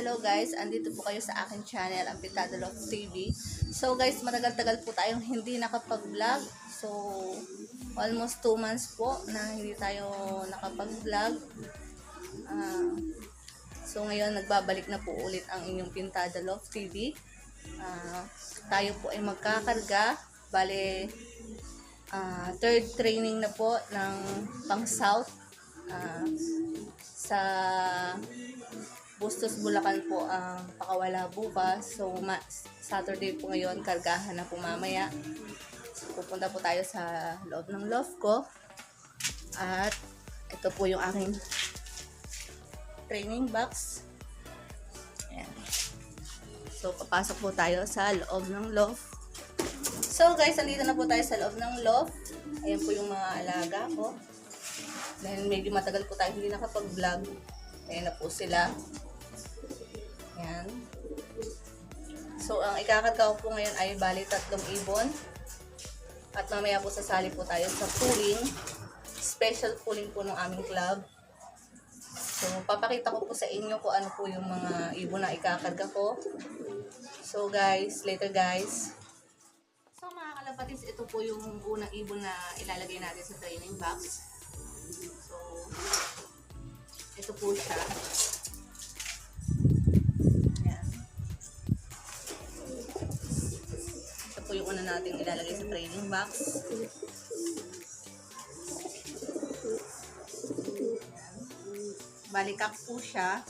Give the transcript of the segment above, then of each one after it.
hello guys. Andito po kayo sa aking channel, ang Pintado Love TV. So guys, matagal-tagal po tayong hindi nakapag-vlog. So, almost 2 months po na hindi tayo nakapag-vlog. So ngayon, nagbabalik na po ulit ang inyong Pintado Love TV. Tayo po ay magkakarga. Bale, third training na po ng pang South. Sa Bustos, Bulacan po ang pakawala bukas. So, Saturday po ngayon, kargahan na po mamaya. So, pupunta po tayo sa loob ng loft ko. At ito po yung aking training box. Ayan. So, papasok po tayo sa loob ng loft. So, guys, andito na po tayo sa loob ng loft. Ayan po yung mga alaga ko. Dahil medyo matagal po tayo hindi nakapag-vlog. Ayan na po sila. Ayan. So, ang ikakarga ko po ngayon ay bali 3 ibon. At mamaya po sasali po tayo sa pooling. Special pooling po ng aming club. So, papakita ko po sa inyo kung ano po yung mga ibon na ikakarga ko. So, guys, later guys. So, mga kalapatis, ito po yung unang ibon na ilalagay natin sa training box. So, ito po siya. Ayan. Ito po yung una natin ilalagay sa training box. Balikak po siya.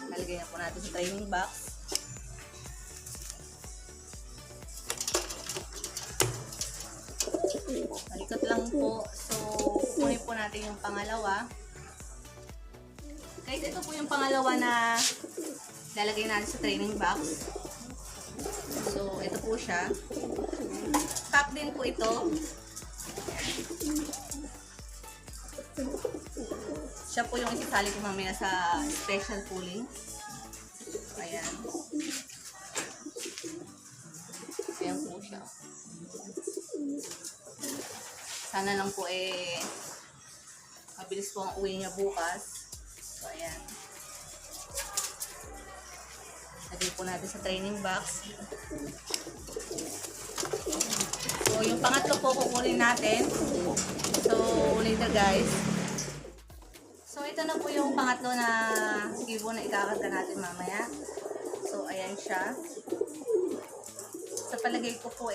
Lalagay na po natin sa training box. Malikot lang po. So, kunin po natin yung pangalawa. Guys, ito po yung pangalawa na lalagay natin sa training box. So, ito po siya. Cup din po ito. Siya po yung isasali ko mamaya sa special pooling. Ayan. Ayan po siya. Sana lang po mabilis po ang uwi niya bukas. So, ayan. Lagay po natin sa training box. So, yung pangatlo po kukunin natin. So, later guys. So, ito na po yung pangatlo na ibon na ikakarga natin mamaya. So, ayan siya. Sa palagay ko po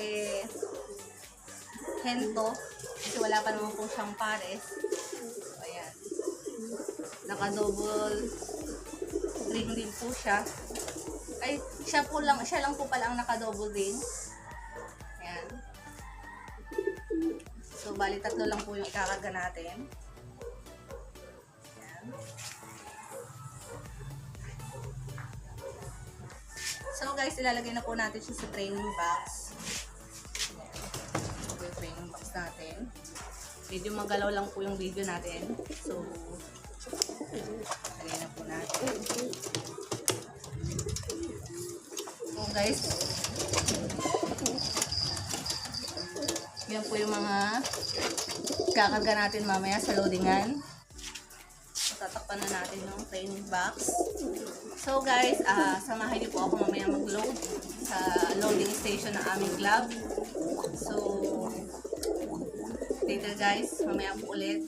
hento. Kasi wala pa naman po siyang pares. So, ayan. Naka-double ring din po siya. Ay, siya lang po pala ang naka-double ring. Ayan. So, bali 3 lang po yung ikakarga natin. Ayan. So, guys, ilalagay na po natin siya sa training box. Ito yung training box natin. Medyo magalaw lang po yung video natin. So, lagay na po natin. So, guys, yan po yung mga kakarga natin mamaya sa loadingan. So, tatakpan na natin yung training box. So, guys, samahan niyo po ako mamaya mag-load sa loading station ng aming club. So, later guys, mamaya po ulit.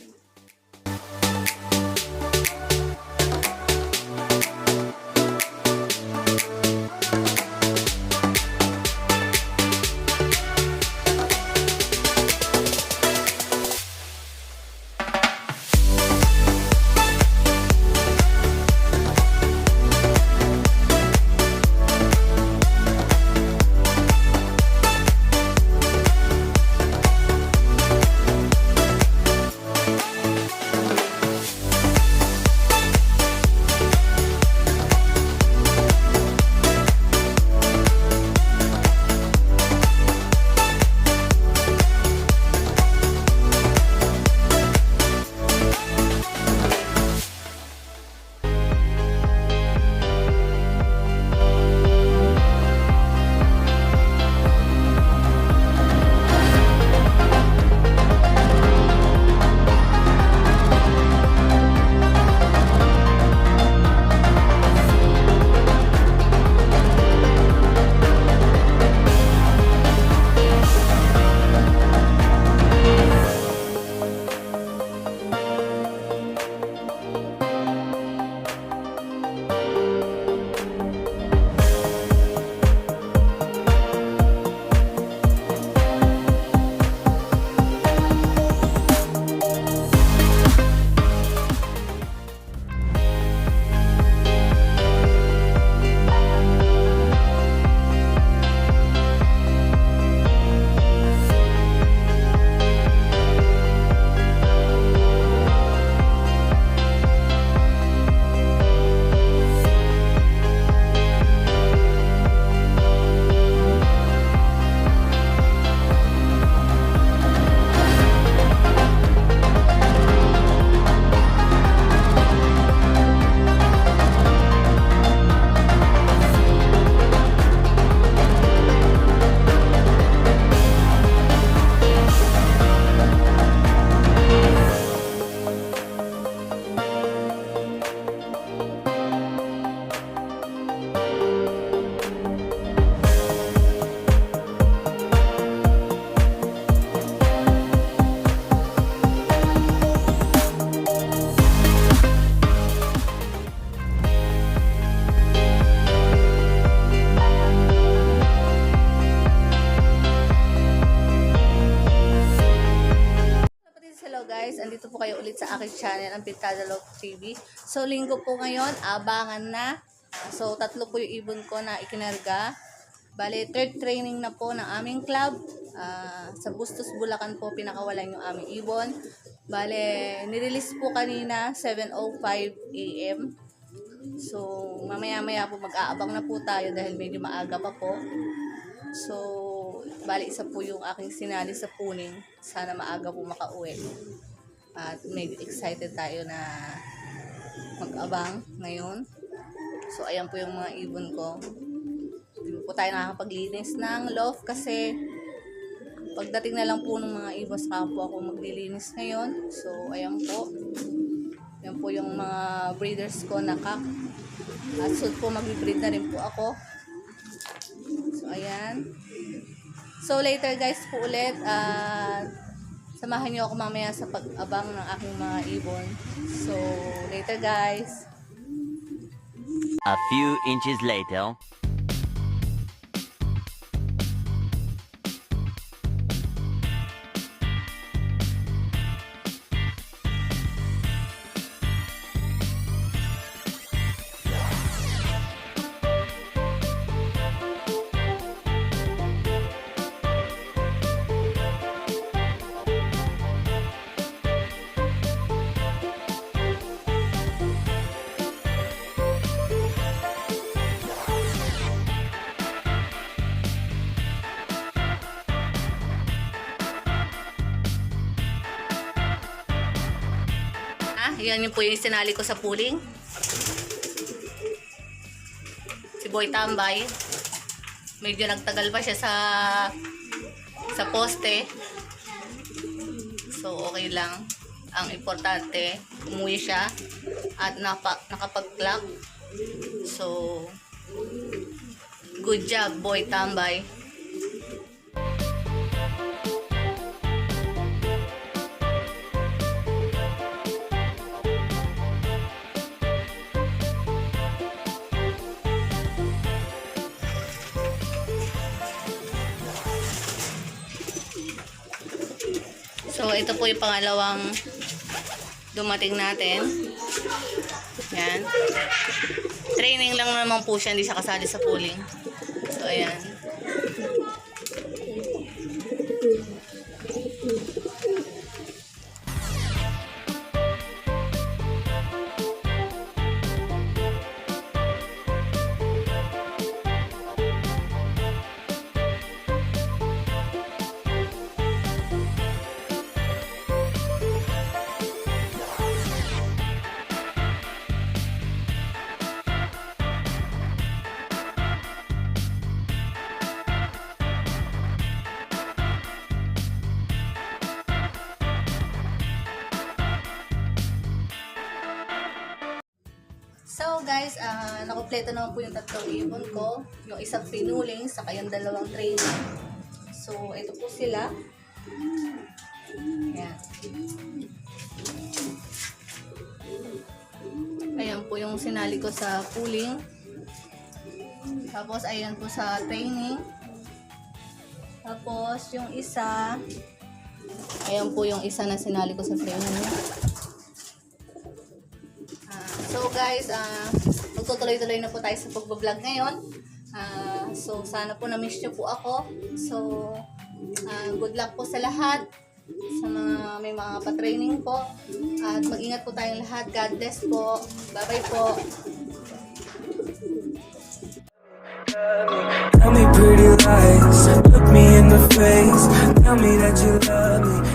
kayo ulit sa aking channel, ang Pintada Love TV. So, linggo po ngayon, abangan na. So, 3 po yung ibon ko na ikinarga. Bale, 3rd training na po ng aming club. Sa Bustos, Bulacan po, pinakawalan yung aming ibon. Bale, nirelease po kanina, 7:05 AM. So, mamaya-maya po mag-aabang na po tayo dahil medyo maaga pa po. So, bali isa po yung aking sinali sa puning. Sana maaga po makauwi. At medyo excited tayo na mag-abang ngayon. So, ayan po yung mga ibon ko. Hindi po tayo nakakapaglinis ng loft kasi pagdating na lang po ng mga ibon saka po ako maglilinis ngayon. So, ayan po. Ayan po yung mga breeders ko na kak. At soon po mag-breed na rin po ako. So, ayan. So, later guys po ulit. Samahan niyo ako mamaya sa pag-abang ng aking mga ibon. So, later guys. A few inches later. Yan yung po yung sinali ko sa pooling. Si Boy Tambay. Medyo nagtagal pa siya sa poste. So, okay lang. Ang importante, umuwi siya at nakapag-clock. So, good job, Boy Tambay. So, ito po yung pangalawang dumating natin. Yan. Training lang naman po siya, hindi siya kasali sa pooling. So, ayan. So guys, nakompleto naman po yung 3 ibon ko. Yung isang pinuling, saka yung 2 training. So, ito po sila. Ayan. Ayan po yung sinali ko sa pooling. Tapos, ayan po sa training. Tapos, yung isa, ayan po yung isa na sinali ko sa training. So guys, magtutuloy-tuloy na po tayo sa pag-vlog ngayon. So sana po na-miss nyo po ako. So good luck po sa lahat. Sa may mga pa-training po. At mag-ingat po tayong lahat. God bless po. Bye-bye po. Tell me pretty lies, look me in the face, tell me that you love me.